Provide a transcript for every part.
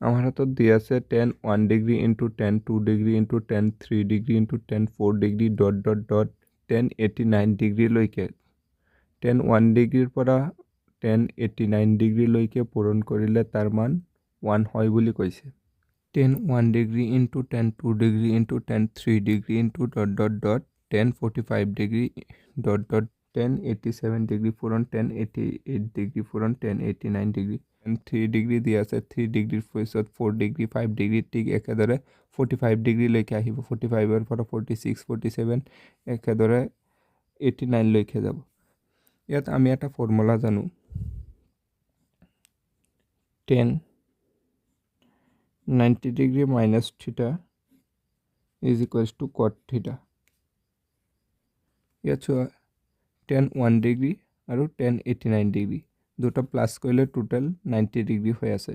আমাৰ হাতত দি আছে tan 1 degree into tan 2 degree into tan 3 degree into tan 4 degree dot dot dot tan 89 ডিগ্ৰীলৈকে tan 1 ডিগ্ৰীৰ পৰা tan 89 ডিগ্ৰীলৈকে পূৰণ কৰিলে তাৰ মান 1 হয় বুলি কৈছে। tan 1 degree into tan 2 degree into tan 3 degree into dot dot dot tan 45 degree dot dot tan 87 degree পূৰণ tan 88 ডিগ্ৰী পূৰণ tan 89 ডিগ্ৰী। 3 ডিগ্ৰী দিয়া আছে 3 ডিগ্ৰীৰ পিছত 4 ডিগ্ৰী 5 ডিগ্ৰী ঠিক একেদৰে 45 ডিগ্ৰীলৈকে আহিব 45ৰ পৰা 46 47 একেদৰে 89লৈকে যাব। ইয়াত আমি এটা ফৰ্মুলা জানো tan 90 ডিগ্ৰী মাইনাছ থিটা ইজ ইকুৱেলছ টু কট থিটা। ইয়াত চোৱা tan 1 ডিগ্ৰী আৰু tan 89 ডিগ্ৰী দুটা প্লাছ কৰিলে টোটেল 90 ডিগ্ৰী হৈ আছে।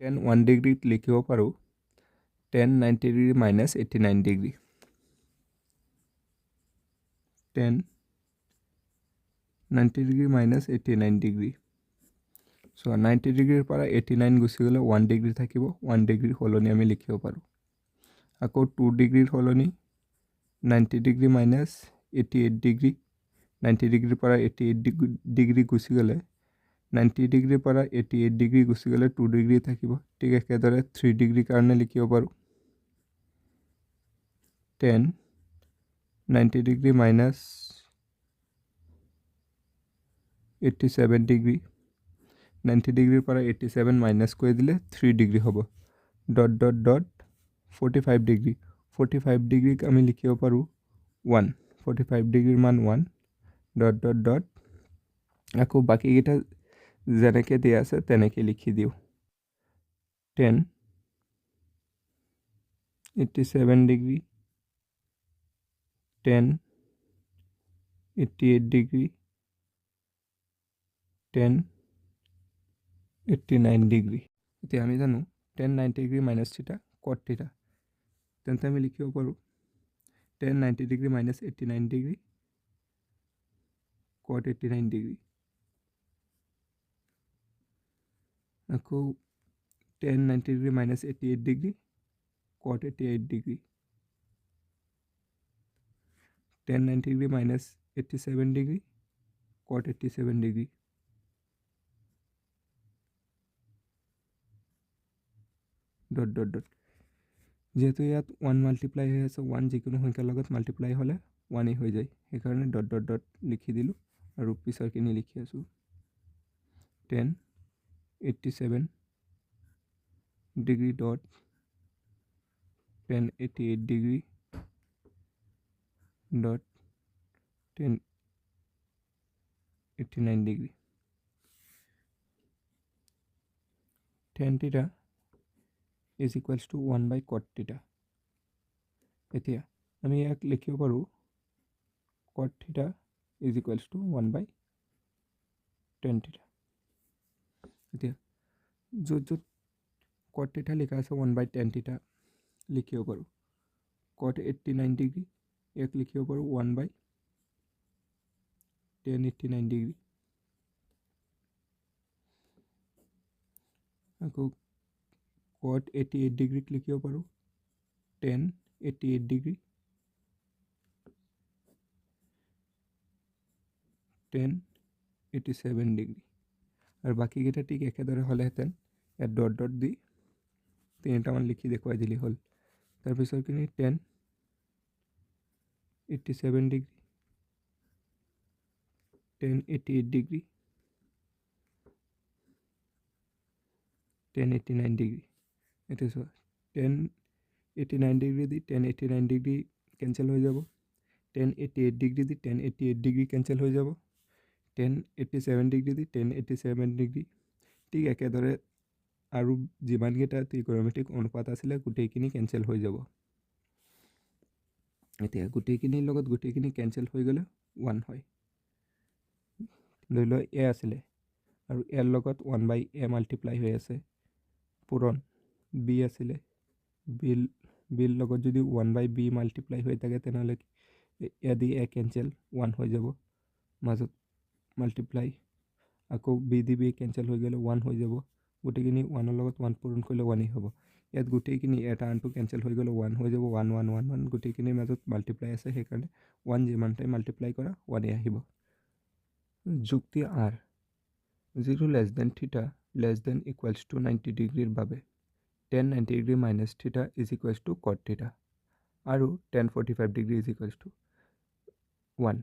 tan 1 ডিগ্ৰীত লিখিব পাৰোঁ tan 90 degree minus 89 degree. tan 90 degree minus 89 degree. চোৱা 90 ডিগ্ৰীৰ পৰা 89 গুচি গ'লে 1 ডিগ্ৰী থাকিব 1 ডিগ্ৰীৰ সলনি আমি লিখিব পাৰোঁ। আকৌ 2 ডিগ্ৰীৰ সলনি 90 ডিগ্ৰী মাইনাছ 88 ডিগ্ৰী 90 ডিগ্ৰীৰ পৰা 88 ডিগ্ৰী গুচি গ'লে 90 ডিগ্ৰীৰ পৰা 88 ডিগ্ৰী গুচি গ'লে 2 ডিগ্ৰী থাকিব। ঠিক একেদৰে 3 ডিগ্ৰীৰ কাৰণে লিখিব পাৰোঁ tan 90 ডিগ্ৰী মাইনাছ 87 ডিগ্ৰী 90 ডিগ্ৰীৰ পৰা 87 মাইনাছ কৰি দিলে 3 ডিগ্ৰী হ'ব ডট ডট ডট 45 ডিগ্ৰী 45 ডিগ্ৰীক আমি লিখিব পাৰোঁ 1 45 ডিগ্ৰীৰ মান 1 ডট ডট ডট আকৌ বাকীকেইটা যেনেকৈ দিয়া আছে তেনেকৈ লিখি দিওঁ tan 87 degree tan 88 degree tan 89 degree. এতিয়া আমি জানো tan 90 ডিগ্ৰী মাইনাছ থিটা কট থিটা তেন্তে আমি লিখিব পাৰোঁ tan 90 ডিগ্ৰী মাইনাছ 89 ডিগ্ৰী কট 89 ডিগ্ৰী। আকৌ tan 90 ডিগ্ৰী মাইনাছ 88 ডিগ্ৰী কট 88 degree. tan 90 degree minus 87 degree কট 87 ডিগ্ৰী। ডট ডট ডট যেহেতু ইয়াত 1 মাল্টিপ্লাই হৈ আছে 1 যিকোনো সংখ্যাৰ লগত মাল্টিপ্লাই হ'লে 1 হৈ যায় সেইকাৰণে ডট ডট ডট লিখি দিলোঁ আৰু পিছৰখিনি লিখি আছোঁ tan 87 degree dot tan 88 degree dot tan 89 degree. tan theta is equals to 1 by cot theta। এতিয়া আমি ইয়াক লিখিব পাৰোঁ cot theta is equals to 1 by tan theta। এতিয়া য'ত য'ত cot theta লিখা আছে 1 by tan theta লিখিব পাৰোঁ cot 89 ডিগ্ৰী ইয়াক লিখিব পাৰোঁ 1 by tan 89 ডিগ্ৰী। আকৌ cot 88 ডিগ্ৰীক লিখিব পাৰোঁ tan 88 ডিগ্ৰী tan 87 ডিগ্ৰী আৰু বাকীকেইটা ঠিক একেদৰে হ'লেহেঁতেন ইয়াত ডট ডট দি তিনিটামান লিখি দেখুৱাই দিলে হ'ল। তাৰপিছৰখিনি tan 87 degree tan 88 degree tan 89 degree. এতিয়া চোৱা tan 89 ডিগ্ৰী দি tan 89 ডিগ্ৰী কেঞ্চেল হৈ যাব tan 88 ডিগ্ৰী দি tan 88 ডিগ্ৰী কেঞ্চেল হৈ যাব tan 87 ডিগ্ৰী দি tan 87 ডিগ্ৰী ঠিক একেদৰে আৰু যিমানকেইটা ত্ৰিকোণমিতিক অনুপাত আছিলে গোটেইখিনি কেঞ্চেল হৈ যাব। এতিয়া গোটেইখিনিৰ লগত গোটেইখিনি কেঞ্চেল হৈ গ'লে 1 হয়। ধৰি লওক a আছিলে আৰু ইয়াৰ লগত 1 by a মাল্টিপ্লাই হৈ আছে পূৰণ b আছিলে বিৰ লগত যদি 1 by b মাল্টিপ্লাই হৈ থাকে তেনেহ'লে a দি a কেঞ্চেল 1 হৈ যাব মাজত মাল্টিপ্লাই আকৌ b দি b কেঞ্চেল হৈ গ'লে 1 হৈ যাব গোটেইখিনি 1 ৰ লগত 1 পূৰণ কৰিলে 1 হ'ব ইয়াত গোটেইখিনি এটা আনটো কেনসেল হৈ গ'লে 1 হৈ যাব 1 1 1 1 গোটেইখিনিৰ মাজত মাল্টিপ্লাই আছে সেইকাৰণে 1 যিমান টাইম মাল্টিপ্লাই কৰা 1 আহিব যুক্তি R 0 less than theta less than equals to 90 ডিগ্ৰীৰ বাবে tan 90 degree minus theta is equals to cot theta আৰু tan 45 degree is equals to 1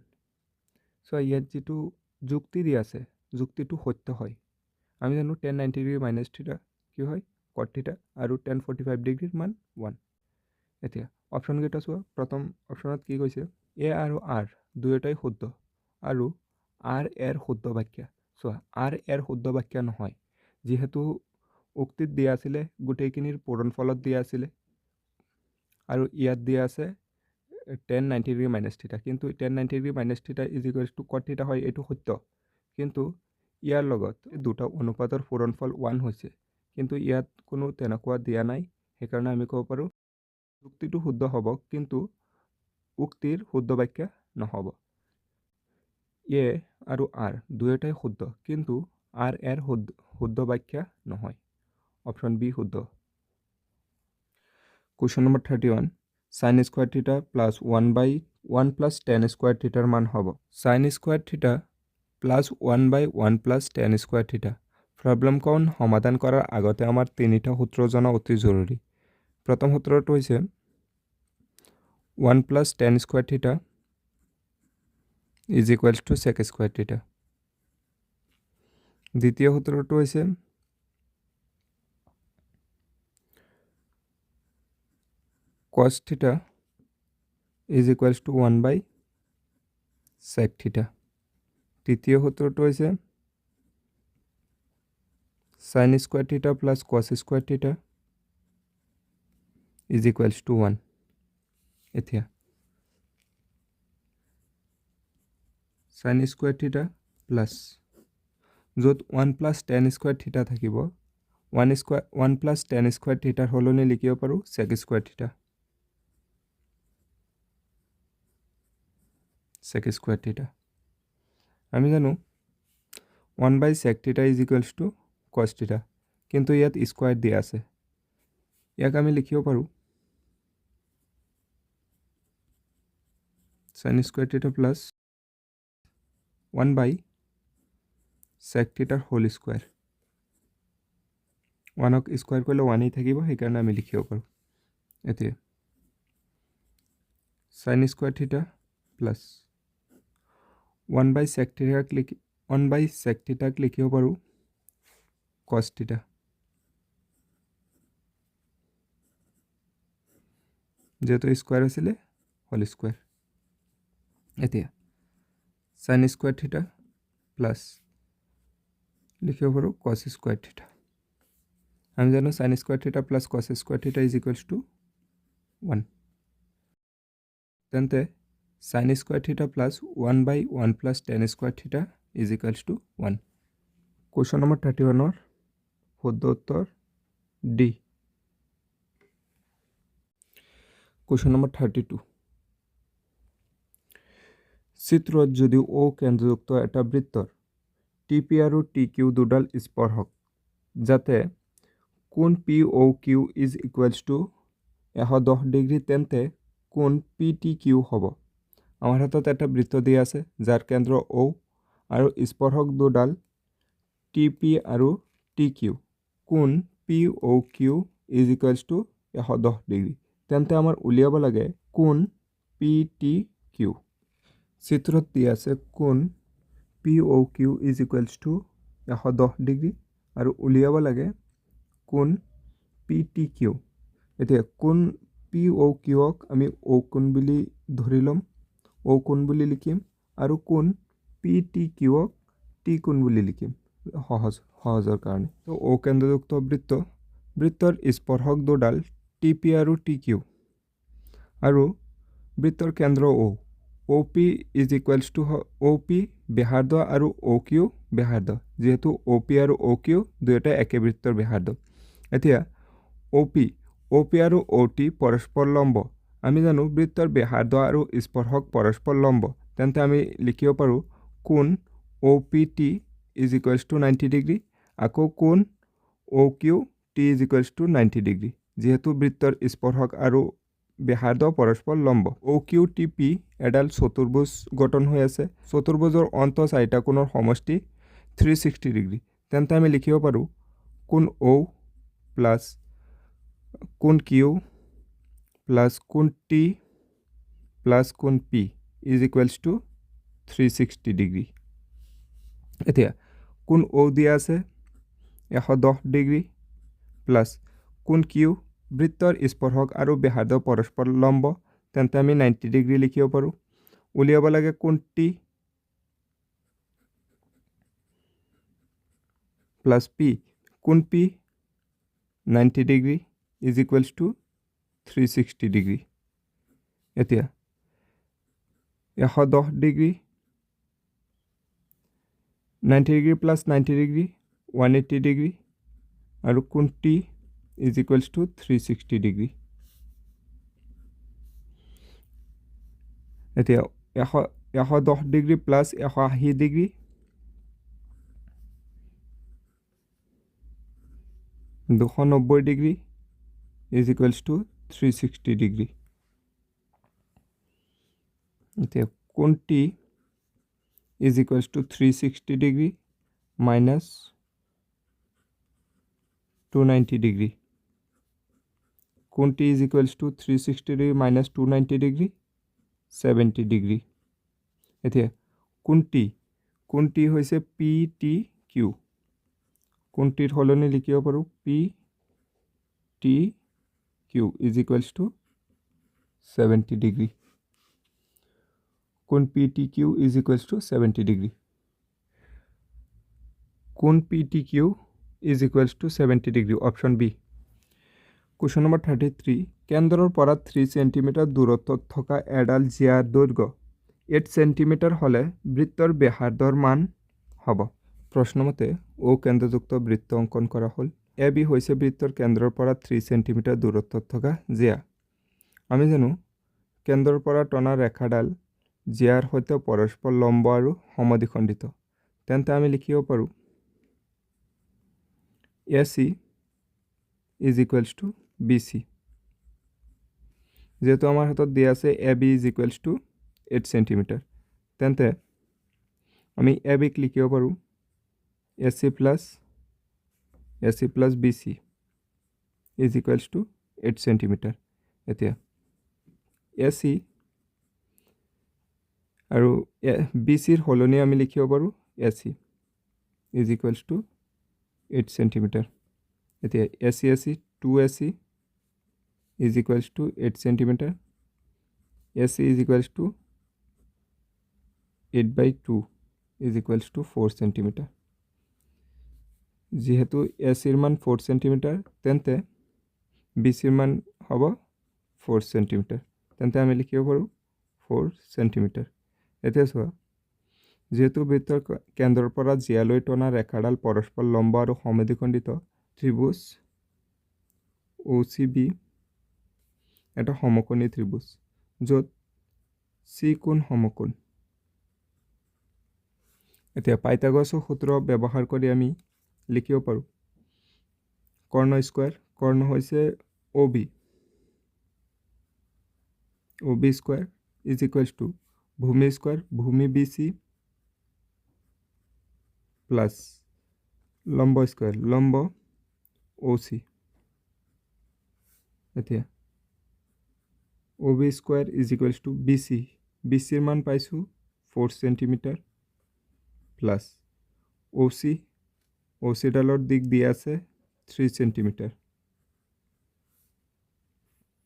so ইয়াত যেটো যুক্তি দি আছে যুক্তিটো সত্য হয় আমি জানো tan 90 degree minus theta কি হয় cot theta আৰু tan 45 degree মান 1 এতিয়া অপচন কেইটা চোৱা প্ৰথম অপচনত কি কৈছে a আৰু r দুয়োটাই শুদ্ধ আৰু r এৰ শুদ্ধ বাক্য চোৱা r এৰ শুদ্ধ বাক্য নহয় যেহেতু উক্তিত দিয়া আছিল গোটেইখিনিৰ পূৰণফলত দিয়া আছিল আৰু ইয়াত দিয়া আছে tan 90 degree minus theta কিন্তু tan 90 degree minus theta is equals to cot theta হয় এটো সত্য কিন্তু ইয়াৰ লগত দুটা অনুপাতৰ পূৰণফল 1 হৈছে কিন্তু ইয়াত কোনো তেনেকুৱা দিয়া নাই সেইকাৰণে আমি ক'ব পাৰো যুক্তিটো শুদ্ধ হ'ব কিন্তু উক্তিৰ শুদ্ধ বাক্য নহব a আৰু r দুয়োটাই শুদ্ধ কিন্তু r এৰ শুদ্ধ বাক্য নহয় অপশন বি শুদ্ধ question number 31 sin square theta plus 1/1 plus tan square theta মান হ'ব sin square theta plus 1/1 plus tan square theta problem কোন সমাধান কৰাৰ আগতে আমাৰ তিনিটা সূত্ৰ জনা অতি জৰুৰী প্ৰথম সূত্ৰটো হৈছে 1 plus tan square theta is equals to sec square theta দ্বিতীয় সূত্ৰটো হৈছে cos theta is equals to 1/sec theta তৃতীয় সূত্ৰটো হৈছে sin square theta plus cos square theta is equals to 1 এতিয়া sin square theta plus যত 1 plus tan square theta থাকিব 1 plus tan square theta হলনি লিখিব পাৰো sec square theta sec square theta আমি জানো 1/sec theta is equals to cos theta কিন্তু ইয়াত square দিয়া আছে ইয়াক আমি লিখিব পাৰো sin square theta plus 1/sec theta whole square 1 ক স্কয়ার কৰিলে 1 ই থাকিব সেইকাৰণে আমি লিখিব পাৰো এতিয়া sin square theta plus 1/sec theta লিখিব পাৰো cos theta যেটো স্কয়াৰ আছিল whole square এতিয়া sin square theta plus লিখিব পাৰো cos square theta আমি জানো sin square theta plus cos square theta is equals to 1 তেন্তে sin square theta plus 1/1 plus tan square theta is equals to 1 question number 31 or শুদ্ধ উত্তৰ D question number 32 চিত্ৰত যদি O কেন্দ্ৰযুক্ত এটা বৃত্তৰ TP আৰু TQ দুডাল স্পৰ্শক যাতে কোণ POQ is equals to 110 degree তেন্তে কোণ PTQ হ'ব আমাৰ হাতত এটা বৃত্ত দিয়া আছে যাৰ কেন্দ্ৰ O আৰু স্পৰ্শক দুডাল TP আৰু TQ কোণ POQ is equals to 110 degree তেন্তে আমাৰ উলিয়াব লাগে কোণ PTQ চিত্ৰত দিয়া আছে কোণ POQ is equals to 110 degree আৰু উলিয়াব লাগে কোণ PTQ এতিয়া কোণ POQ ক আমি O কোণ বুলি ধৰি লম O কোণ বুলি লিখিম আৰু কোণ PTQ ক T কোণ বুলি লিখিম সহজৰ কাৰণে তো O কেন্দ্ৰযুক্ত বৃত্তৰ স্পৰ্শক দুডাল TP আৰু TQ আৰু বৃত্তৰ কেন্দ্ৰ O OP is equals to OP ব্যাসাৰ্ধ আৰু OQ ব্যাসাৰ্ধ যেহেতু OP আৰু OQ দুয়োটা একে বৃত্তৰ ব্যাসাৰ্ধ এতিয়া OP আৰু OT পৰস্পৰ লম্ব আমি জানো বৃত্তৰ ব্যাসাৰ্ধ আৰু স্পৰ্শক পৰস্পৰ লম্ব তেন্তে আমি লিখিব পাৰো কোণ OPT is equals to 90 degree আকৌ কোণ O' Q T is equals to 90 degree যিহেতু বৃত্তৰ স্পৰ্শক আৰু ব্যাসাৰ্ধ পৰস্পৰ লম্ব অ' কিউ টি পি এডাল চতুৰ্ভুজ গঠন হৈ আছে চতুৰ্ভুজৰ অন্ত চাৰিটা কোণৰ সমষ্টি 360 ডিগ্ৰী তেন্তে আমি লিখিব পাৰোঁ কোণ অ' প্লাছ কোণ কিউ প্লাছ কোণ টি প্লাছ কোণ P is equals to 360 degree এতিয়া কোণ অ' দিয়া আছে 110 ডিগ্ৰী প্লাছ কোণ কিউ বৃত্তৰ স্পৰ্শক আৰু ব্যাসাৰ্ধ পৰস্পৰ লম্ব তেন্তে আমি 90 ডিগ্ৰী লিখিব পাৰোঁ উলিয়াব লাগে কোণ টি প্লাছ পি কোণ P 90 degree is equals to 360 degree এতিয়া 110 degree 90 degree plus 90 degree 180 degree আৰু কোণ T is equals to 360 degree এতিয়া 110 degree plus 180 degree 290 degree is equals to 360 degree এতিয়া কোণ T is equals to 360 degree minus 290 degree কোণ T is equals to 360 degree minus 290 degree 70 degree এতিয়া কোণ T হৈছে P T Q কোণটিৰ সলনি লিখিব পাৰোঁ P T Q is equals to 70 degree কোণ P T Q is equals to 70 degree কোণ P T Q is equals to 70 degree option B question number 33 কেন্দ্ৰৰ পৰা 3 সেন্টিমিটাৰ দূৰত্বত থকা এডাল জিয়াৰ দৈৰ্ঘ্য 8 সেন্টিমিটাৰ হ'লে বৃত্তৰ ব্যাসাৰ্ধৰ মান হ'ব প্ৰশ্নমতে অ কেন্দ্ৰযুক্ত বৃত্ত অংকন কৰা হ'ল এ বি হৈছে বৃত্তৰ কেন্দ্ৰৰ পৰা 3 সেন্টিমিটাৰ দূৰত্বত থকা জিয়া আমি জানো কেন্দ্ৰৰ পৰা টনা ৰেখাডাল জিয়াৰ সৈতে পৰস্পৰ লম্ব আৰু সমদ্বিখণ্ডিত তেন্তে আমি লিখিব পাৰোঁ AC is equals two BC যেহেতু আমাৰ হাতত দিয়া আছে AB is equals two 8 centimetre তেন্তে আমি ABক লিখিব পাৰোঁ AC plus BC is equals two 8 centimetre এতিয়া AC আৰু BCৰ সলনি আমি লিখিব পাৰোঁ AC is equals two 8 centimetre এতিয়া AC 2AC is equals two 8 centimetre AC is equals two 8/2 is equals two 4 centimetre যেহেতু ACৰ মান 4 সেন্টিমিটাৰ তেন্তে BCৰ মান হ'ব 4 সেন্টিমিটাৰ তেন্তে আমি লিখিব পাৰোঁ 4 সেন্টিমিটাৰ এতিয়া চোৱা যেহেতু বৃত্তৰ কেন্দ্ৰৰ পৰা জিয়ালৈ টনা ৰেখাডাল পৰস্পৰ লম্ব আৰু সমদ্বিখণ্ডিত ত্ৰিভুজ OCB এটা সমকোণী ত্ৰিভুজ য'ত C কোণ সমকোণ এতিয়া পাইথাগোৰাছৰ সূত্ৰ ব্যৱহাৰ কৰি আমি লিখিব পাৰোঁ কৰ্ণ স্কোৱাৰ কৰ্ণ হৈছে OB square is equals to ভূমি স্কোৱাৰ ভূমি BC প্লাছ লম্ব স্কোৱাৰ লম্ব OC এতিয়া OB square is equals to BCৰ মান পাইছোঁ 4 সেন্টিমিটাৰ প্লাছ OC ডালৰ দিক দিয়া আছে 3 centimetre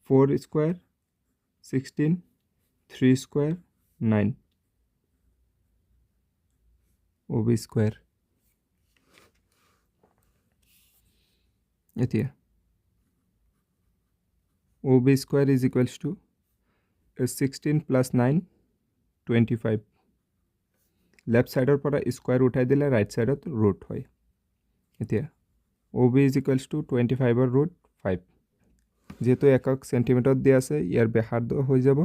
4 square 16 3 square 9 OB square এতিয়া OB square is equals two 16 plus 9 25 left ছাইডৰ পৰা স্কোৱাৰ উঠাই দিলে ৰাইট ছাইডত ৰুট হয় এতিয়া OB ইজ ইকুৱেলছ টু 25ৰ ৰুট 5 যেহেতু একক সেন্টিমিটাৰত দিয়া আছে ইয়াৰ ব্যাসাৰ্ধ হৈ যাব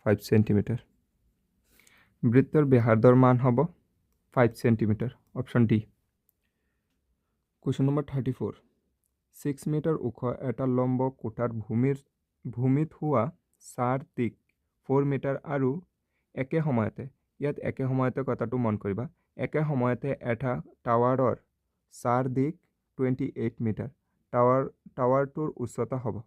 5 সেন্টিমিটাৰ বৃত্তৰ ব্যাসাৰ্ধৰ মান হ'ব 5 centimetre option D question number 34 6 metre ওখ এটা লম্ব কোঠাৰ ভূমিত হোৱা 4 দিশ 4 মিটাৰ আৰু একে সময়তে কথাটো মন কৰিবা একে সময়তে এটা টাৱাৰৰ 4 দিশ 28 মিটাৰ টাৱাৰটোৰ উচ্চতা হ'ব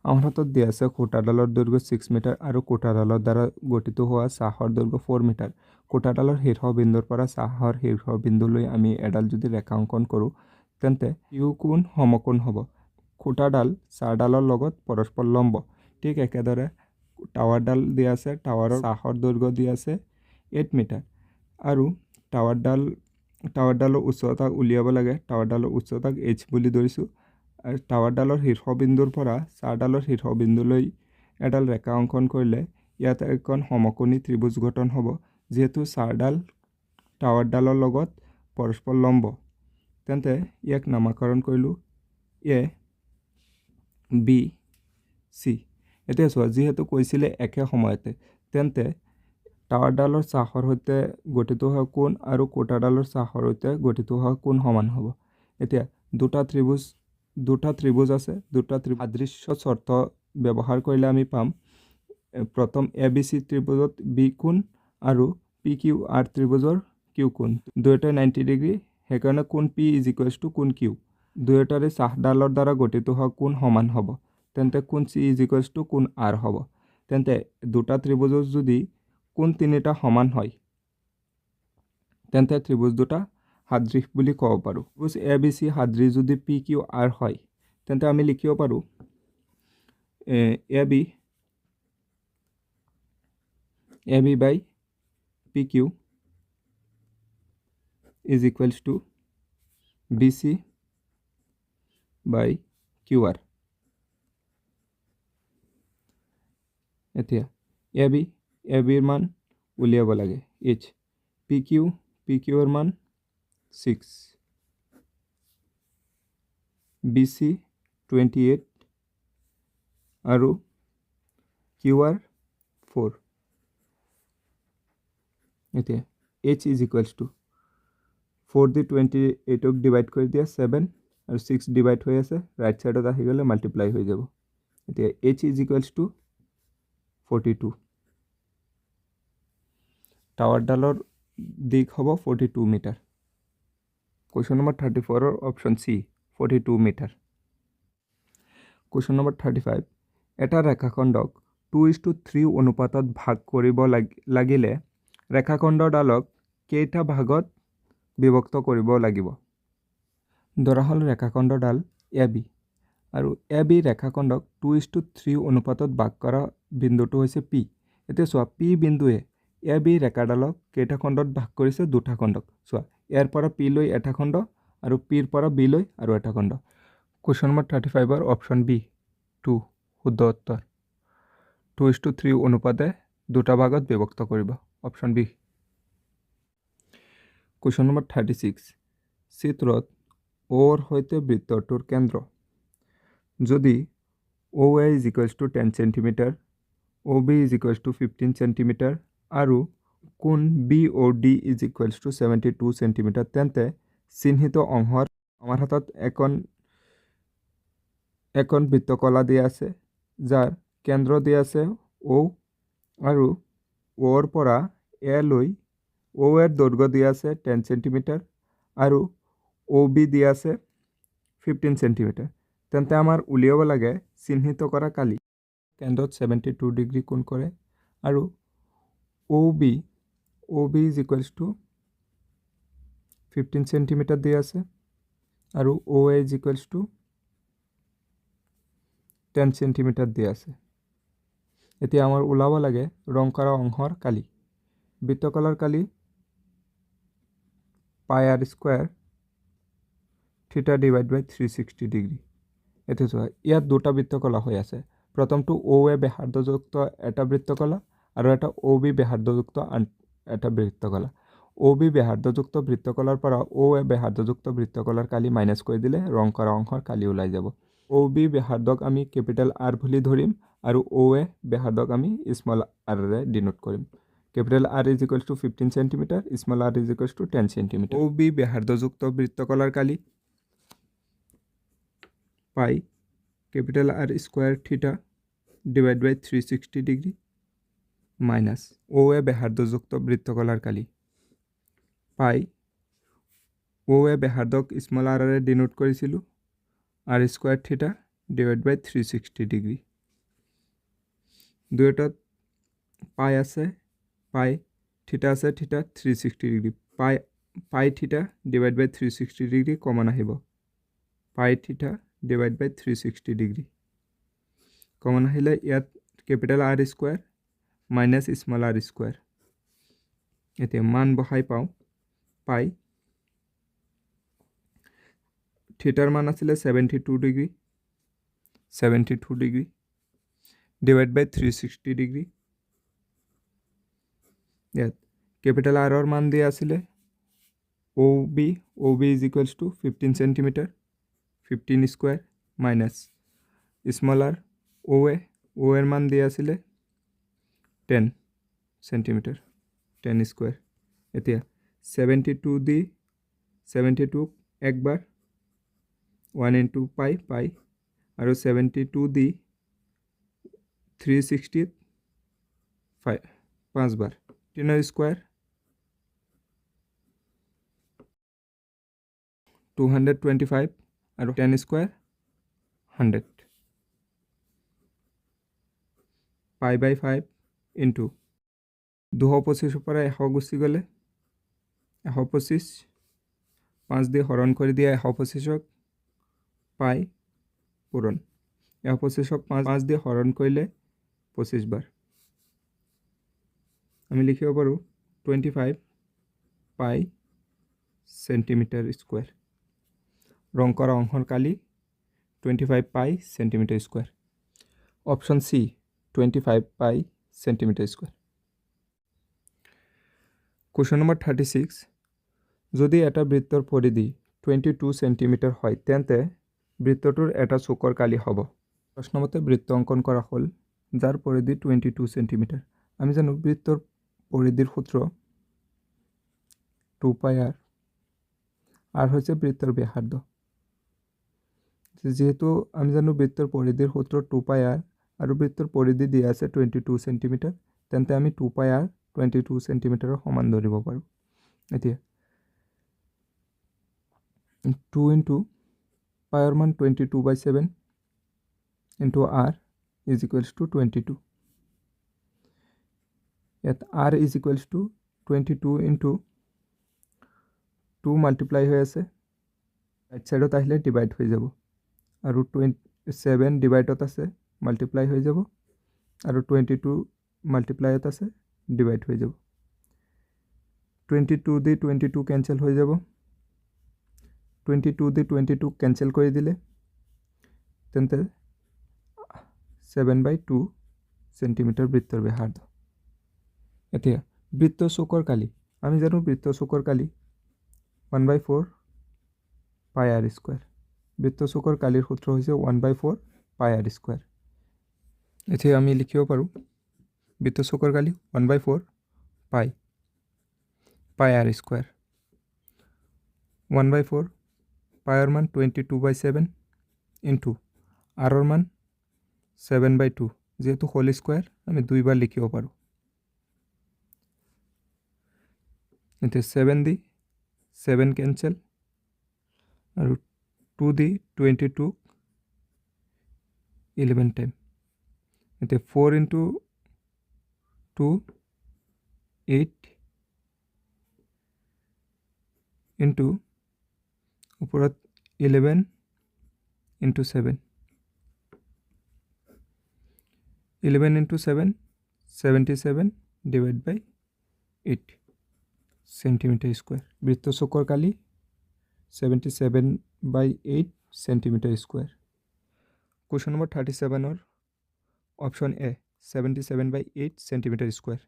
আমাৰ হাতত দিয়া আছে খুঁটাডালৰ দৈৰ্ঘ্য 6 মিটাৰ আৰু খুঁটাডালৰ দ্বাৰা গঠিত হোৱা চাহৰ দৈৰ্ঘ্য 4 মিটাৰ খুঁটাডালৰ শীৰ্ষবিন্দুৰ পৰা চাহৰ শীৰ্ষবিন্দুলৈ আমি এডাল যদি ৰেখা অংকন কৰোঁ তেন্তে ইউ কোণ সমকোণ হ'ব খুঁটাডাল চাহডালৰ লগত পৰস্পৰ লম্ব ঠিক একেদৰে টাৱাৰডাল দিয়া আছে টাৱাৰৰ চাহৰ দৈৰ্ঘ্য দিয়া আছে 8 মিটাৰ আৰু টাৱাৰডালৰ উচ্চতা উলিয়াব লাগে টাৱাৰডালৰ উচ্চতাক h বুলি ধৰিছোঁ আৰু টাৱাৰডালৰ শীৰ্ষবিন্দুৰ পৰা চাহডালৰ শীৰ্ষবিন্দুলৈ এডাল ৰেখা অংকন কৰিলে ইয়াত এখন সমকোণী ত্ৰিভুজ গঠন হ'ব যিহেতু চাহডাল টাৱাৰডালৰ লগত পৰস্পৰ লম্ব তেন্তে ইয়াক নামাকৰণ কৰিলোঁ A B C এতিয়া চোৱা যিহেতু কৈছিলে একে সময়তে তেন্তে টাৱাৰডালৰ চাহৰ সৈতে গঠিত হোৱা কোণ আৰু কোঠাডালৰ চাহৰ সৈতে গঠিত হোৱা কোণ সমান হ'ব এতিয়া দুটা ত্ৰিভুজ আছে সাদৃশ্য চৰ্ত ব্যৱহাৰ কৰিলে আমি পাম প্ৰথম ABC ত্ৰিভুজত B কোণ আৰু PQR ত্ৰিভুজৰ Q কোণ দুয়োটাই 90 ডিগ্ৰী সেইকাৰণে কোণ P = কোণ Q দুয়োটাৰে চাহডালৰ দ্বাৰা গঠিত হোৱা কোণ সমান হ'ব তেন্তে কোণ C = কোণ R হ'ব তেন্তে দুটা ত্ৰিভুজৰ যদি কোণ তিনিটা সমান হয় তেন্তে ত্ৰিভুজ দুটা সাদৃশ বুলি ক'ব পাৰোঁ ত্ৰিভুজ ABC সাদৃশ যদি PQR হয় তেন্তে আমি লিখিব পাৰোঁ AB by PQ = BC by QR এতিয়া ABৰ মান উলিয়াব লাগে h PQৰ মান 6 BC 28 আৰু QR 4 এতিয়া h = 4 দি 28ক ডিভাইড কৰি দিয়া 7 আৰু 6 ডিভাইড হৈ আছে ৰাইট সাইডত আহি গ'লে মাল্টিপ্লাই হৈ যাব এতিয়া h = 42 টাৱাৰডালৰ দিশ হ'ব 42 metre question number 34 option C 42 metre question number 35 এটা ৰেখাখণ্ডক 2:3 অনুপাতত ভাগ কৰিব লাগিলে ৰেখাখণ্ডডালক কেইটা ভাগত বিভক্ত কৰিব লাগিব ধৰা হ'ল ৰেখাখণ্ডডাল AB আৰু AB ৰেখাখণ্ডক 2:3 অনুপাতত ভাগ কৰা বিন্দুটো হৈছে P এতিয়া চোৱা P বিন্দুৱে AB ৰেখাডালক কেইটা খণ্ডত ভাগ কৰিছে দুটা খণ্ডক চোৱা ইয়াৰ পৰা P লৈ এটা খণ্ড আৰু P ৰ পৰা B লৈ আৰু এটা খণ্ড কুৱেশ্যন নম্বৰ 35 অপশ্যন B 2 শুদ্ধ উত্তৰ 2:3 অনুপাতে দুটা ভাগত বিভক্ত কৰিব অপশ্যন B কুৱেশ্যন নম্বৰ 36 চিত্ৰত Oৰ সৈতে বৃত্তটোৰ কেন্দ্ৰ যদি OA = 10 cm OB = 15 cm আৰু কোণ BOD = 72 cm তেন্তে চিহ্নিত অংশৰ আমাৰ হাতত এখন বৃত্তকলা দিয়া আছে যাৰ কেন্দ্ৰ দিয়া আছে O আৰু O ৰ পৰা A লৈ O এৰ দৈৰ্ঘ্য দিয়া আছে 10 cm আৰু OB দিয়া আছে 15 cm তেন্তে আমাৰ উলিয়াব লাগে চিহ্নিত কৰা কালি কেন্দ্ৰত 72 ডিগ্ৰী কোণ কৰে আৰু OB = 15 cm দিয়া আছে আৰু OA = 10 cm দিয়া আছে এতিয়া আমাৰ ওলাব লাগে ৰং কৰা অংশৰ কালি বৃত্তকলাৰ কালি πr² θ / 360 ডিগ্ৰী এতিয়া চোৱা ইয়াত দুটা বৃত্তকলা হৈ আছে প্ৰথমটো OA ব্যাসাৰ্ধযুক্ত এটা বৃত্তকলা আৰু এটা OB ব্যাসাৰ্ধযুক্ত এটা বৃত্তকলা OB ব্যাসাৰ্ধযুক্ত বৃত্তকলাৰ পৰা OA ব্যাসাৰ্ধযুক্ত বৃত্তকলাৰ কালি মাইনাছ কৰি দিলে ৰং কৰা অংশৰ কালি ওলাই যাব OB ব্যাসাৰ্ধক আমি কেপিটেল R বুলি ধৰিম আৰু OA ব্যাসাৰ্ধক আমি স্মল r ৰে ডিনোট কৰিম capital R = 15 cm small r = 10 cm OB ব্যাসাৰ্ধযুক্ত বৃত্তকলাৰ কালি পাই ক্যাপিটাল আর স্কোয়ার থিটা ডিভাইড বাই 360 ডিগ্রি মাইনাস ও এ ব্যাসার্ধযুক্ত বৃত্তকলার কালি পাই ও এ ব্যাসার্ধক স্মল আর এ ডিনোট করেছিলো আর স্কোয়ার থিটা ডিভাইড বাই 360 ডিগ্রি দুইটাত পাই আছে পাই থিটা আছে থিটা 360 ডিগ্রি পাই থিটা ডিভাইড বাই 360 ডিগ্রি কমন আহিব পাই থিটা ডিভাইড বাই 360 ডিগ্রি কমন আহিলে ইয়াত capital R square minus small R square এতিয়া মান বহাই পাওঁ পাই থিটাৰ মান আছিলে 72 ডিগ্ৰী ডিভাইড বাই 360 ডিগ্ৰী ইয়াত ক্যাপিটাল আৰৰ মান দিয়া আছিলে OB is equals to 15 centimetre 15 square minus small R ও এর মান দিয়া আছিলে 10 সেন্টিমিটার 10 স্কোয়ার এতিয়া 72 দি 72 একবার 1 ইন্টু পাই আৰু 72 দি 360 5 বাৰ 10 স্কোয়াৰ 225 আৰু 10 স্কোয়াৰ 100 পাই বাই 5 ইন্টু 225 পৰা 100 গুচি গ'লে 125 5 দিয়ে হৰণ কৰি দিয়া 125ক পাই পূৰণ 125ক 5 দিয়ে হৰণ কৰিলে 25 বাৰ আমি লিখিব পাৰোঁ 25 পাই সেন্টিমিটার স্কোয়ার রং করা অঙ্কন কালি 25 পাই সেন্টিমিটার স্কোয়ার অপশন সি 25 পাই সেন্টিমিটার স্কোয়ার কোশ্চেন নম্বৰ 36 যদি এটা বৃত্তৰ পৰিধি 22 সেন্টিমিটাৰ হয় তেন্তে বৃত্তটোৰ এটা চুকৰ কালি হ'ব প্ৰশ্নমতে বৃত্ত অঙ্কন কৰা হ'ল যাৰ পৰিধি 22 সেন্টিমিটাৰ আমি জানো বৃত্তৰ পৰিধিৰ সূত্ৰ 2 পাই আৰ হচ্ছে বৃত্তৰ ব্যাসাৰ্ধ যেহেতু আমি জানো বৃত্তৰ পৰিধিৰ সূত্ৰ 2 পাই আৰু বৃত্তৰ পৰিধি দিয়া আছে 22 সেন্টিমিটাৰ তেন্তে আমি 2 পাই 22 সেন্টিমিটাৰৰ সমান ধৰিব পাৰোঁ এতিয়া 2 ইনটু পাইৰ মান 22/7 into r is equals two 22 ইয়াত r is equals two 22 into 2 multiply হৈ আছে ৰাইট সাইডত আহিলে ডিভাইড হৈ যাব আৰু 27 ডিভাইডত আছে মাল্টিপ্লাই হৈ যাব আৰু 22 মাল্টিপ্লাইত আছে ডিভাইড হৈ যাব 22 দি 22 কেনসেল হৈ যাব 22 দি 22 কেনসেল কৰি দিলে তেন্তে 7/2 সেন্টিমিটাৰ বৃত্তৰ ব্যাসাৰ্ধ এতিয়া বৃত্ত চুকৰ কালি আমি জানো বৃত্ত চুকৰ কালি 1/4 পাই r স্কোয়াৰ বৃত্ত চুকৰ কালিৰ সূত্ৰ হৈছে 1/4 পাই r স্কোয়াৰ এতিয়া আমি লিখিব পাৰোঁ বৃত্ত চুকৰ কালি 1/4 পাই r স্কোয়াৰ 1/4 পাইৰ মান 22/7 ইনটু r ৰ মান 7/2 যেহেতু হোল স্কোয়াৰ আমি দুইবাৰ লিখিব পাৰোঁ এতিয়া 7 দি 7 কেনসেল আৰু 2 দি 22 11 টাইম এতিয়া 4 ইনটু 2 8 ইনটু ওপৰত 11 ইনটু 7 11 ইনটু 7 77 ডিভাইড বাই 8 সেন্টিমিটার স্কোয়ার বৃত্ত চুকৰ কালি 77/8 centimetre square question number 37 option A 77/8 centimetre square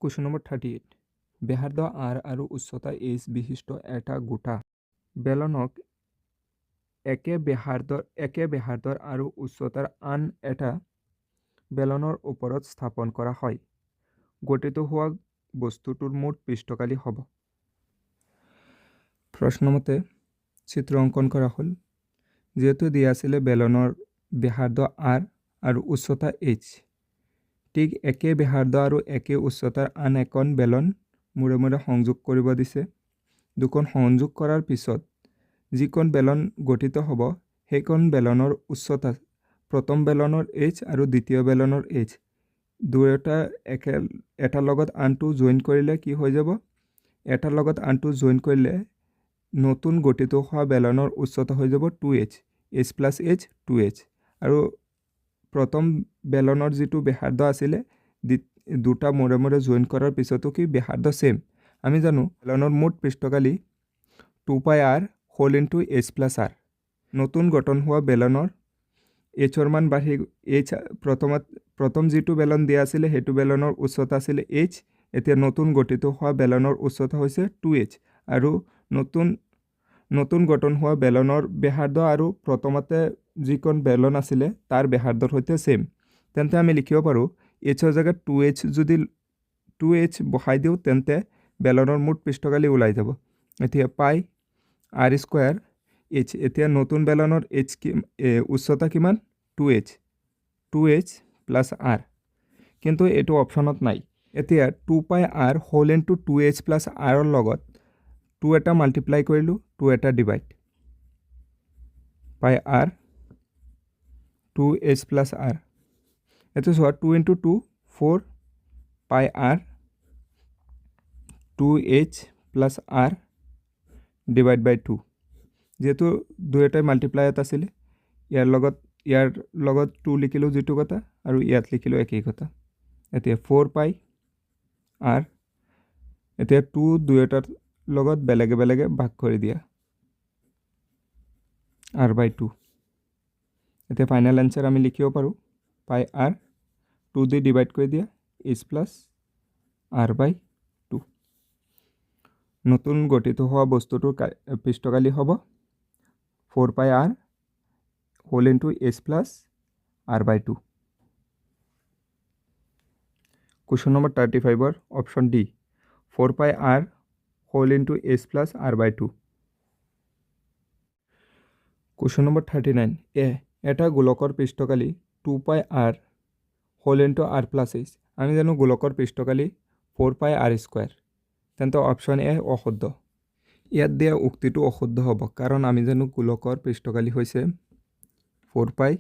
question number 38 ব্যাসাৰ্ধ r আৰু উচ্চতা h বিশিষ্ট এটা গোটা বেলনক একে ব্যাসাৰ্ধৰ আৰু উচ্চতাৰ আন এটা বেলনৰ ওপৰত স্থাপন কৰা হয় গঠিত হোৱা বস্তুটোৰ মুঠ পৃষ্ঠকালি হ'ব প্ৰশ্নমতে চিত্ৰ অঙ্কন কৰা হ'ল যেহেতু দিয়া আছিলে বেলনৰ ব্যাসাৰ্ধ r আৰু উচ্চতা h ঠিক একে ব্যাসাৰ্ধ আৰু একে উচ্চতাৰ আন এখন বেলন মূৰে মূৰে সংযোগ কৰিব দিছে দুখন সংযোগ কৰাৰ পিছত যিখন বেলন গঠিত হ'ব সেইখন বেলনৰ উচ্চতা প্ৰথম বেলনৰ h আৰু দ্বিতীয় বেলনৰ h দুয়োটা এটাৰ লগত আনটো জইন কৰিলে কি হৈ যাব এটাৰ লগত আনটো জইন কৰিলে নতুন গঠিত হোৱা বেলনৰ উচ্চতা হৈ যাব 2h h plus h 2h আৰু প্ৰথম বেলনৰ যিটো ব্যাসাৰ্ধ আছিলে দুটা মূৰে মূৰে জইন কৰাৰ পিছতো কি ব্যাসাৰ্ধ সেম আমি জানো বেলনৰ মুঠ পৃষ্ঠকালি 2 pi r whole into h plus r নতুন গঠন হোৱা বেলনৰ h ৰ মান বাঢ়ি h প্ৰথম যিটো বেলন দিয়া আছিলে হেতু বেলনৰ উচ্চতা আছিলে h এতিয়া নতুন গঠিত হোৱা বেলনৰ উচ্চতা হৈছে 2h আৰু নতুন গঠন হোৱা বেলনৰ ব্যাসাৰ্ধ আৰু প্ৰথমতে যিখন বেলন আছিলে তাৰ ব্যাসাৰ্ধৰ সৈতে সেম তেন্তে আমি লিখিব পাৰো h ৰ জায়গাত 2h যদি 2h বহাই দিও তেন্তে বেলনৰ মুঠ পৃষ্ঠকালি ওলাই যাব এতিয়া পাই r স্কয়াৰ h এতিয়া নতুন বেলনৰ h উচ্চতা কিমান 2h plus r কিন্তু এটো অপচনত নাই এতিয়া 2 pi r whole into 2h plus r ৰ লগত 2 এটা মাল্টিপ্লাই কৰিলো 2 এটা divide pi r 2h plus r এটো সোয়া 2 into 2 4 pi r 2h plus r divide by 2 যেহেতু দুইটাই মাল্টিপ্লাইত আছিল ইয়াৰ লগত 2 লিখিলো যেটো কথা আৰু ইয়াত লিখিলো একেই কথা এতিয়া 4 pi r এতিয়া 2 দুইটাৰ লগত বেলেগে ভাগ কৰি দিয়া r by 2 এতিয়া ফাইনাল আনসাৰ আমি লিখিব পাৰো pi r 2 দি ডিভাইড কৰি দিয়া h plus r by 2 নতুন গঠিত হোৱা বস্তুটোৰ পৃষ্ঠকালি হ'ব 4 pi r whole into h plus r by 2 question number 35 or option D 4 pi r whole into h plus r by 2 question number 39 a এটা গোলকৰ পৃষ্ঠকালি 2 pi r whole into r plus h আমি জানো গোলকৰ পৃষ্ঠকালি 4 pi r square তেন্তে option A অশুদ্ধ ইয়াত দিয়া উক্তিটো অশুদ্ধ হ'ব কাৰণ আমি জানো গোলকৰ পৃষ্ঠকালি হৈছে 4 pi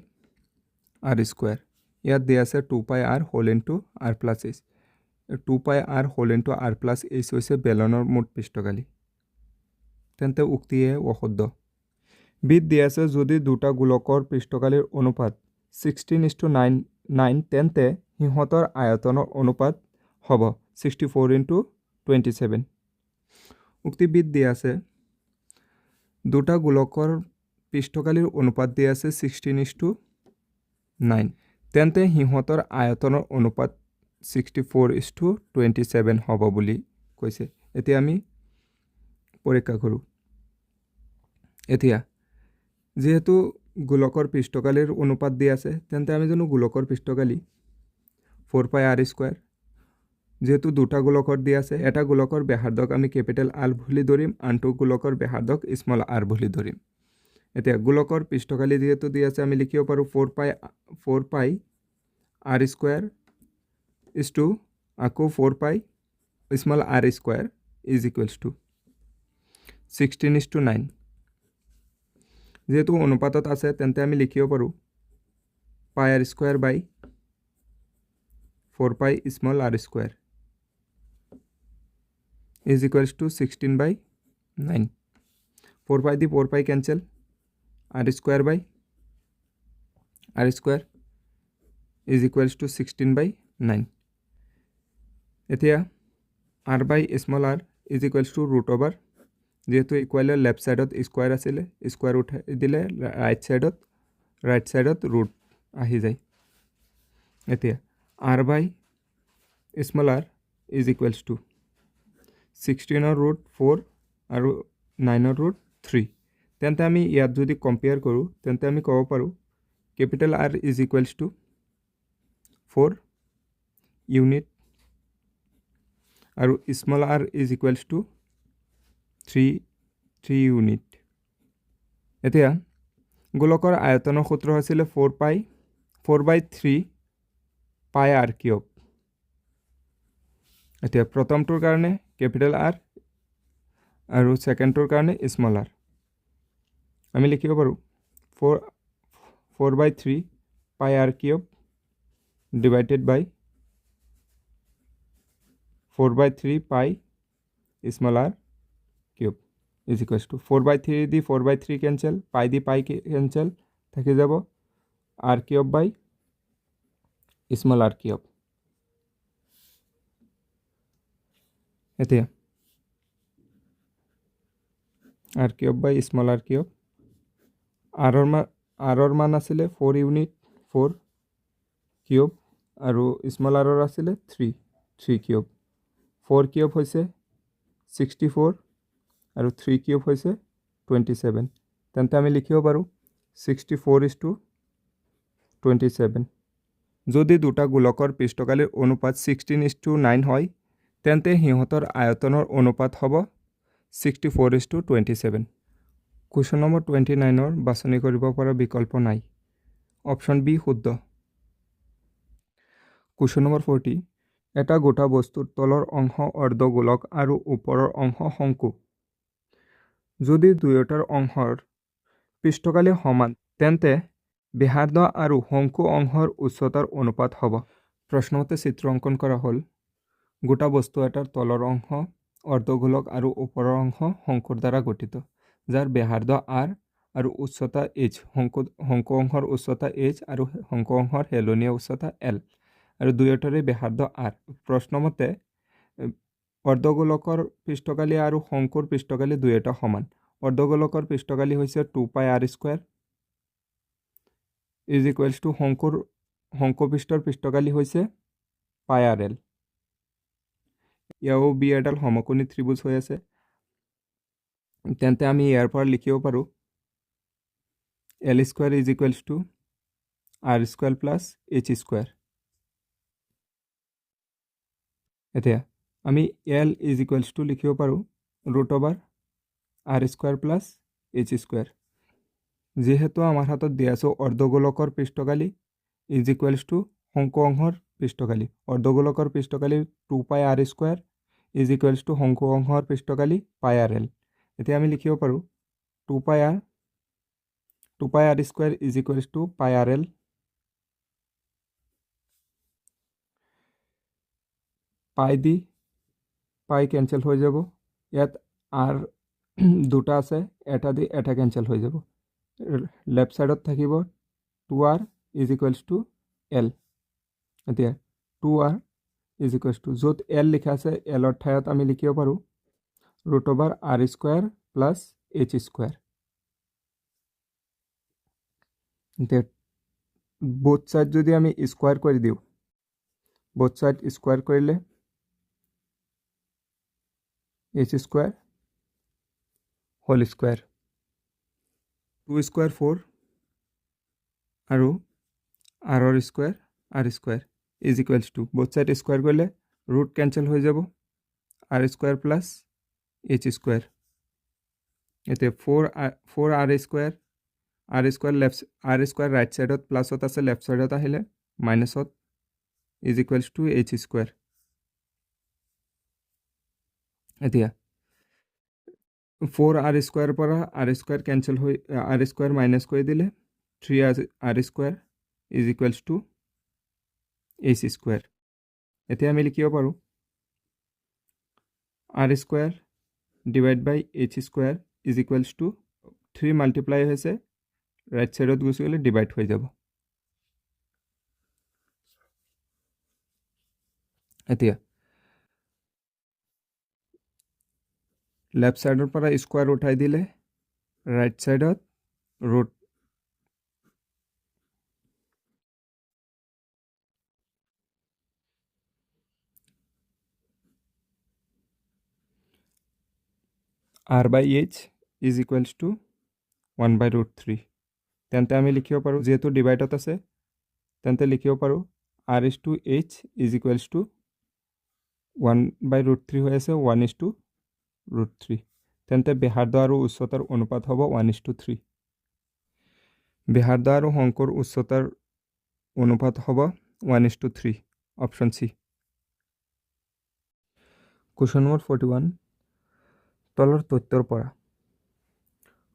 r square ইয়াত দিয়া আছে 2 pi r whole into r plus h 2 pi r whole into r plus h হৈছে বেলনৰ মুঠ পৃষ্ঠকালি তেন্তে উক্তিয়ে অশুদ্ধ বিদ দিয়া আছে যদি দুটা গোলকৰ পৃষ্ঠকালিৰ অনুপাত 16:9 তেন্তে হিহঁতৰ আয়তনৰ অনুপাত হ'ব 64:27 উক্তি বিদ দিয়া আছে দুটা গোলকৰ পৃষ্ঠকালিৰ অনুপাত দিয়া আছে 16:9 তেন্তে হিহঁতৰ আয়তনৰ অনুপাত 64:27 হ'ব বুলি কৈছে এতিয়া আমি পৰীক্ষা কৰো এতিয়া যেহেতু গোলকৰ পৃষ্ঠকালিৰ অনুপাত দিয়া আছে তেন্তে আমি জানো গোলকৰ পৃষ্ঠকালি 4 pi r square যেহেতু দুটা গোলকৰ দিয়া আছে এটা গোলকৰ ব্যাসাৰ্ধক আমি ক্যাপিটাল R বুলি ধৰিম আনটো গোলকৰ ব্যাসাৰ্ধক স্মল r বুলি ধৰিম এতিয়া গোলকৰ পৃষ্ঠকালি যেহেতু দিয়া আছে আমি লিখিব পাৰো 4 pi r square is to আকৌ 4 pi small r square is equals to 16:9 যেহেতু অনুপাতত আছে তেন্তে আমি লিখিব পাৰো pi r square by 4 pi small r square is equals to 16/9 4 pi di 4 pi cancel r square by r square is equals to 16/9 এতিয়া r by small r is equals to root over যেহেতু ইকুয়ালের left সাইডত square আছিল square উঠাই দিলে right সাইডত root আহি যায় এতিয়া r by small r is equals to 16 ৰ root 4 আৰু 9 ৰ root 3 তেন্তে আমি ইয়াত যদি কম্পেয়াৰ কৰো তেন্তে আমি ক'ব পাৰো capital R is equals to 4 unit আৰু small r is equals to 3 unit এতিয়া গোলকৰ আয়তনৰ সূত্ৰ হৈছিলে 4/3 পাই r কিউব এতিয়া প্ৰথমটোৰ কাৰণে কেপিটেল R আৰু সেকেন্ডটোৰ কাৰণে স্মল r আমি লিখিব পাৰো 4/3 পাই r কিউব divided by 4/3 পাই small r cube is equals to 4/3 the 4/3 cancel পাই দি পাই cancel থাকি যাব r cube by small r cube এতিয়া r cube by small r cube r মান আছিলে 4 ইউনিট 4 কিউব আৰু স্মল r আছিলে 3 কিউব 4 কিউব হৈছে 64 আৰু 3 কিউব হৈছে 27 তেন্তে আমি লিখিব পাৰো 64:27 যদি দুটা গোলকৰ পৃষ্ঠকালীৰ অনুপাত 16:9 হয় তেন্তে হিহঁতৰ আয়তনৰ অনুপাত হ'ব 64:27 কুৱেশ্যন নম্বৰ 29 বাছনি কৰিব পৰা বিকল্প নাই অপশ্যন বি শুদ্ধ কুৱেশ্যন নম্বৰ 40 এটা গোটা বস্তুৰ তলৰ অংশ অৰ্ধগোলক আৰু ওপৰৰ অংশ শংকু যদি দুয়োটাৰ অংশৰ পৃষ্ঠকালী সমান তেন্তে ব্যাসাৰ্ধ আৰু শংকু অংশৰ উচ্চতাৰ অনুপাত হ'ব প্ৰশ্নমতে চিত্ৰ অংকন কৰা হ'ল গোটা বস্তু এটাৰ তলৰ অংশ অৰ্ধগোলক আৰু ওপৰৰ অংশ শংকুৰ দ্বাৰা গঠিত যাৰ ব্যাসাৰ্ধ r আৰু উচ্চতা h শংকু অংশৰ উচ্চতা h আৰু শংকু অংশৰ হেলনীয়া উচ্চতা l আৰু দুয়োটাৰে ব্যাসাৰ্ধ r প্ৰশ্নমতে অৰ্ধগোলকৰ পৃষ্ঠকালী আৰু শংকুৰ পৃষ্ঠকালী দুয়োটা সমান অৰ্ধগোলকৰ পৃষ্ঠকালী হৈছে 2 π r square is equals to Shanku পৃষ্ঠৰ পৃষ্ঠকালী হৈছে পাই r l ইয়াও বি এডাল সমকোণী ত্ৰিভুজ হৈ আছে তেন্তে আমি ইয়াৰ পৰা লিখিব পাৰো l square is equals to r square plus h square এতিয়া আমি l is equals to লিখিব পাৰো √r square plus h square যেহেতু আমাৰ হাতত দিয়া আছে অৰ্ধগোলকৰ পৃষ্ঠকালী is equals to শংকু অংশৰ পৃষ্ঠকালী অৰ্ধগোলকৰ পৃষ্ঠকালী 2 π r square is equals to Shanku অংশৰ পৃষ্ঠকালী পাই r l এতিয়া আমি লিখিব পাৰো 2 π r square is equals to পাই r l পাই দি পাই ক্যান্সেল হৈ যাব ইয়াত r দুটা আছে এটা দি এটা ক্যান্সেল হৈ যাব লেফট সাইডত থাকিব 2r is equals to l এতিয়া 2r is equals to যত l লিখা আছে l ৰ ঠাইত আমি লিখিব পাৰো √r square plus h square এতিয়া বোথ সাইড যদি আমি স্কয়াৰ কৰি দিও বোথ সাইড স্কয়াৰ কৰিলে h square whole square 2 square 4 আৰু r ৰ square r square is equals to both side square কৰিলে ৰুট ক্যান্সেল হৈ যাব r square plus h square এতে 4r square left r square right সাইডত প্লাসত আছে লেফট সাইডত আহিলে মাইনাসত is equals to h square এতিয়া 4r স্কয়াৰ পৰা r স্কয়াৰ ক্যান্সেল হৈ r স্কয়াৰ মাইনাস কৰি দিলে 3r square is equals to h square এতিয়া আমি লিখিব পাৰো r square divide by h square is equals to 3 multiply হৈছে ৰাইট সাইডত গুছি গলে ডিভাইড হৈ যাব এতিয়া লেফট সাইডৰ পৰা স্কয়াৰ উঠাই দিলে ৰাইট সাইডত root r by h is equals to 1/√3 তেন্তে আমি লিখিব পাৰো যেহেতু ডিভাইডত আছে তেন্তে লিখিব পাৰো r is to h is equals to 1/√3 হৈ আছে 1:√3 তেন্তে ব্যাসাৰ্ধ আৰু উচ্চতাৰ অনুপাত হ'ব 1:3 বিহাৰ্দ আৰু শংকৰ উচ্চতাৰ অনুপাত হ'ব 1:3 অপশ্যন চি কুৱেশ্যন নম্বৰ 41 তলৰ তথ্যৰ পৰা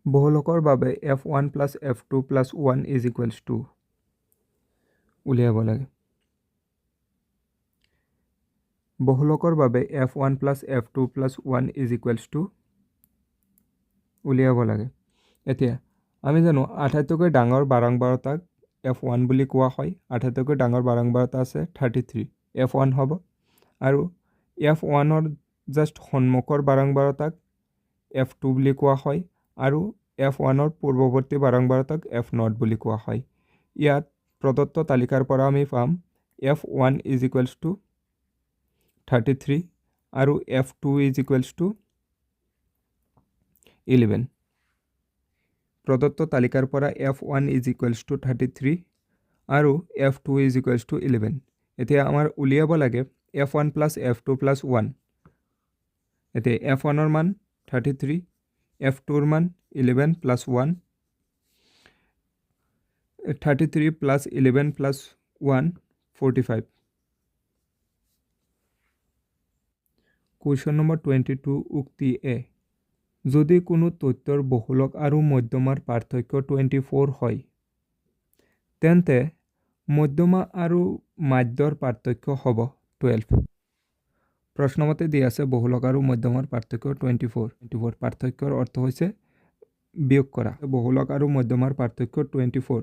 বহুলকৰ বাবে f1 + f2 + 1 = 2 উলিয়াব লাগে বহুলকৰ বাবে f1 + f2 + 1 = উলিয়াব লাগে এতিয়া আমি জানো আটাইতকৈ ডাঙৰ বাৰংবাৰতাক f1 বুলি কোৱা হয় আটাইতকৈ ডাঙৰ বাৰংবাৰতা আছে 33 f1 হ'ব আৰু f1ৰ জাষ্ট সন্মুখৰ বাৰংবাৰতাক f2 বুলি কোৱা হয় আৰু f1ৰ পূৰ্বৱৰ্তী বাৰংবাৰতাক f0 বুলি কোৱা হয় ইয়াত প্ৰদত্ত তালিকাৰ পৰা আমি পাম f1 = 33 আৰু f2 = 11 প্ৰদত্ত তালিকাৰ পৰা f1 = 33 আৰু f2 = 11 এতিয়া আমাৰ উলিয়াব লাগে f1 + f2 + 1 এতিয়া f1ৰ মান 33 f2ৰ মান 11 + 1 33 + 11 + 1 45 কুৱেশ্যন নম্বৰ 22 উক্তি এ যদি কোনো তথ্যৰ বহুলক আৰু মধ্যমাৰ পাৰ্থক্য 24 হয় তেন্তে মধ্যমা আৰু মাধ্যৰ পাৰ্থক্য হ'ব 12 প্ৰশ্নমতে দিয়া আছে বহুলক আৰু মধ্যমাৰ পাৰ্থক্য 24 পাৰ্থক্যৰ অৰ্থ হৈছে বিয়োগ কৰা বহুলক আৰু মধ্যমাৰ পাৰ্থক্য 24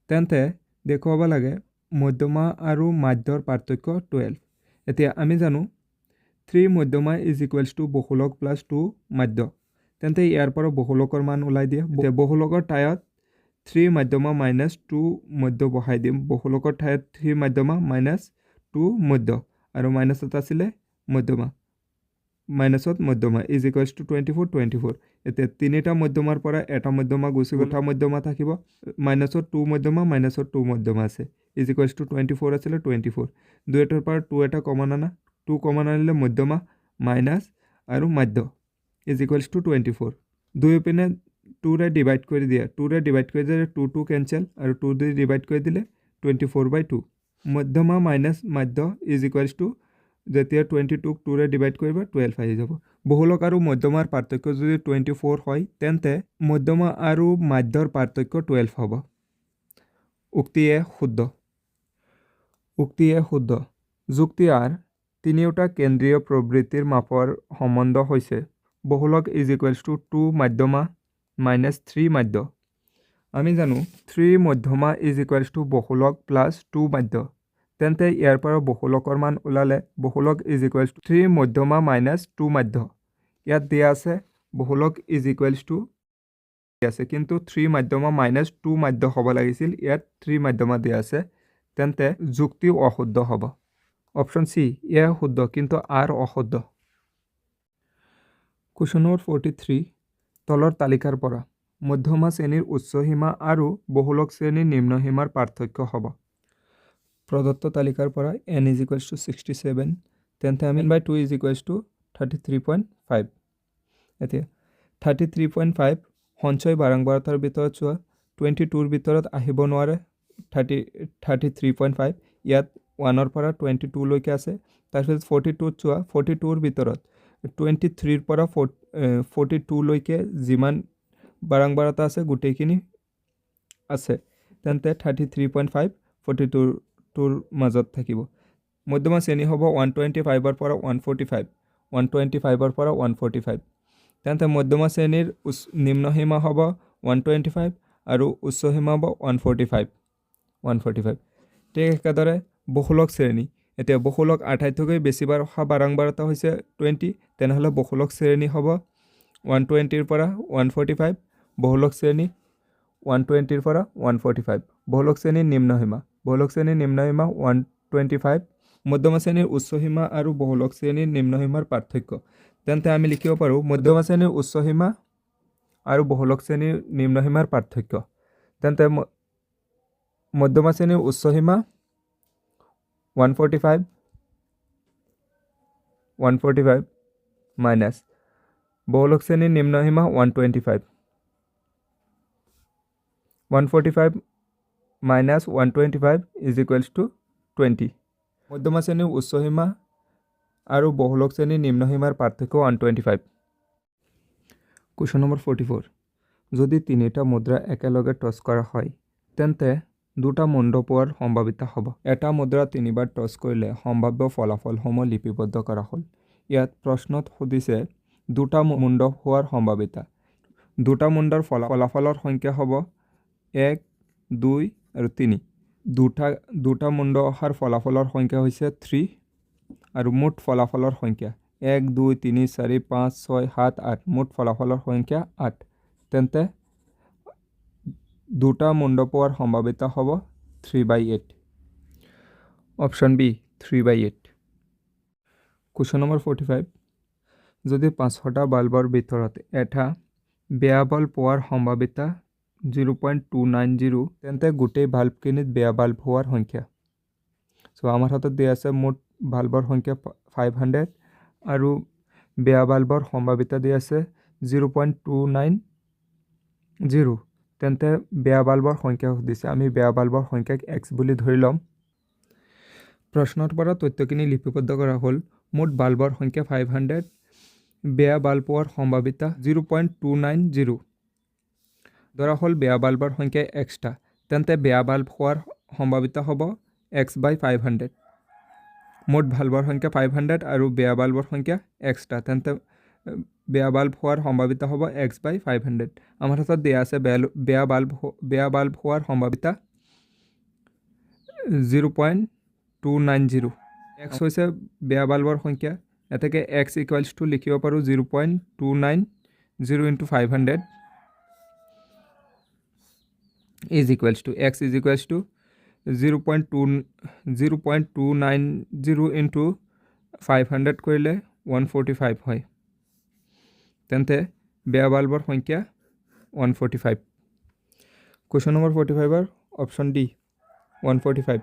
তেন্তে দেখুৱাব লাগে মধ্যমা আৰু মাধ্যৰ পাৰ্থক্য 12 এতিয়া আমি জানো 3 মধ্যমা = বহুলক + 2 মাধ্য তেন্তে ইয়াৰ পৰা বহুলকৰ মান ওলাই দিয়ে বহুলকৰ ঠাইত 3 মধ্যমা - 2 মধ্য বহাই দিম বহুলকৰ ঠাইত 3 মধ্যমা - 2 মধ্য আৰু মাইনাছত আছিলে মধ্যমা মাইনাছত মধ্যমা = 24 এতিয়া তিনিটা মধ্যমাৰ পৰা এটা মধ্যমা গুচি গ'ল মধ্যমা থাকিব মাইনাছত 2 মধ্যমা মাইনাছত 2 মধ্যমা আছে = 24 আছিলে 24 দুইটাৰ পৰা 2 এটা কমন আনা 2 কমন আনিলে মধ্যমা মাইনাছ আৰু মাধ্য = 24 দুই পিনে 2ৰে ডিভাইড কৰি দিয়া 2ৰে ডিভাইড কৰি দিলে 2 কেনচেল আৰু 2 দি ডিভাইড কৰি দিলে 24/2 মধ্যমা মাইনাছ মাধ্য = যেতিয়া 22ক 2ৰে ডিভাইড কৰিব 12 আহি যাব বহুলক আৰু মধ্যমাৰ পাৰ্থক্য যদি 24 হয় তেন্তে মধ্যমা আৰু মাধ্যৰ পাৰ্থক্য 12 হ'ব উক্তি এ শুদ্ধ যুক্তি আৰ তিনিওটা কেন্দ্ৰীয় প্ৰবৃত্তিৰ মাপৰ সম্বন্ধ হৈছে বহুলক = 2 মধ্যমা - 3 মাধ্য আমি জানো 3 মধ্যমা = বহুলক + 2 মাধ্য তেন্তে ইয়াৰ পৰা বহুলকৰ মান ওলালে বহুলক = 3 মধ্যমা - 2 মাধ্য ইয়াত দিয়া আছে বহুলক আছে কিন্তু 3 মধ্যমা - 2 মাধ্য হ'ব লাগিছিল ইয়াত 3 মধ্যমা দিয়া আছে তেন্তে যুক্তি অশুদ্ধ হ'ব অপশ্যন চি এ শুদ্ধ কিন্তু আৰ অশুদ্ধ কুৱেশ্যন নম্বৰ 43 তলৰ তালিকাৰ পৰা মধ্যমা শ্ৰেণীৰ উচ্চ সীমা আৰু বহুলক শ্ৰেণীৰ নিম্ন সীমাৰ পাৰ্থক্য হ'ব প্ৰদত্ত তালিকাৰ পৰা n = 67 তেন্তে আমি n/2 = 33.5 এতিয়া 33.5 সঞ্চয় বাৰংবাৰতাৰ ভিতৰত চোৱা 22ৰ ভিতৰত আহিব নোৱাৰে 33.5 ইয়াত 1ৰ পৰা 22 লৈকে আছে তাৰপিছত 42ত চোৱা 42ৰ ভিতৰত 23ৰ পৰা 42 লৈকে যিমান বাৰংবাৰতা আছে গোটেইখিনি আছে তেন্তে 33.5 42ৰ মাজত থাকিব মধ্যমা শ্ৰেণী হ'ব 125ৰ পৰা 145 125ৰ পৰা 145 তেন্তে মধ্যমা শ্ৰেণীৰ নিম্ন সীমা হ'ব 125 আৰু উচ্চ সীমা হ'ব 145 ঠিক একেদৰে বহুলক শ্ৰেণী এতিয়া বহুলক আটাইতকৈ বেছি বাৰংবাৰতা হৈছে 20 তেনেহ'লে বহুলক শ্ৰেণী হ'ব 120ৰ পৰা 145 বহুলক শ্ৰেণী 120ৰ পৰা 145 বহুলক শ্ৰেণীৰ নিম্ন সীমা 125 মধ্যমা শ্ৰেণীৰ উচ্চ সীমা আৰু বহুলক শ্ৰেণীৰ নিম্ন সীমাৰ পাৰ্থক্য তেন্তে আমি লিখিব পাৰোঁ মধ্যমা শ্ৰেণীৰ উচ্চ সীমা আৰু বহুলক শ্ৰেণীৰ নিম্ন সীমাৰ পাৰ্থক্য তেন্তে মধ্যমা শ্ৰেণীৰ উচ্চ সীমা 145 মাইনাছ বহুলক শ্ৰেণীৰ নিম্ন সীমা 125 145 minus 125 is equals to 20. মধ্যমা শ্ৰেণীৰ উচ্চ সীমা আৰু বহুলক শ্ৰেণীৰ নিম্ন সীমাৰ পাৰ্থক্য 125. Question number 44. যদি তিনিটা মুদ্ৰা একেলগে টছ কৰা হয় তেন্তে দুটা মুণ্ড পোৱাৰ সম্ভাৱিতা হ'ব। এটা মুদ্ৰা তিনিবাৰ টছ কৰিলে সম্ভাৱ্য ফলাফলসমূহ লিপিবদ্ধ কৰা হ'ল। ইয়াত প্ৰশ্নত সুধিছে দুটা মুণ্ড হোৱাৰ সম্ভাৱিতা। দুটা মুণ্ডৰ ফলাফলৰ সংখ্যা হ'ব 1, 2 আৰু 3। দুটা মুণ্ড অহাৰ ফলাফলৰ সংখ্যা হৈছে 3 আৰু মুঠ ফলাফলৰ সংখ্যা 1, 2, 3, 4, 5, 6, 7, 8। মুঠ ফলাফলৰ সংখ্যা 8। তেন্তে দুটা মুণ্ড পোৱাৰ সম্ভাৱিতা হ'ব 3/8. Option B 3/8. Question number 45. যদি 500টা বাল্বৰ ভিতৰত এটা বেয়া বাল্ব পোৱাৰ সম্ভাৱিতা 0.290 তেন্তে গোটেই বাল্বখিনিত বেয়া বাল্ব হোৱাৰ সংখ্যা। আমাৰ হাতত দিয়া আছে মুঠ বাল্বৰ সংখ্যা 500 আৰু বেয়া বাল্বৰ সম্ভাৱিতা দিয়া আছে 0.290। তেন্তে বেয়া বাল্বৰ সংখ্যা সুধিছে। আমি বেয়া বাল্বৰ সংখ্যাক x বুলি ধৰি ল'ম। প্ৰশ্নৰ পৰা তথ্যখিনি লিপিবদ্ধ কৰা হ'ল। মুঠ বাল্বৰ সংখ্যা 500, বেয়া বাল্ব হোৱাৰ সম্ভাৱিতা 0.290। ধৰা হ'ল বেয়া বাল্বৰ সংখ্যা xটা, তেন্তে বেয়া বাল্ব হোৱাৰ সম্ভাৱিতা হ'ব x/500। মুঠ বাল্বৰ সংখ্যা 500 আৰু বেয়া বাল্বৰ সংখ্যা xটা, তেন্তে বেয়া বাল্ব হোৱাৰ সম্ভাৱিতা হ'ব x/500। আমাৰ হাতত দিয়া আছে বেয়া বাল্ব হোৱাৰ সম্ভাৱিতা 0.290। x হৈছে বেয়া বাল্বৰ সংখ্যা। এতেকে x = লিখিব পাৰোঁ 0.290 into 500 is equals to x is equals to 0.290 into 500 কৰিলে 145 হয়। তেন্তে বেয়া বাল্বৰ সংখ্যা 145। কুৱেশ্যন নম্বৰ 45ৰ অপশ্যন ডি 145।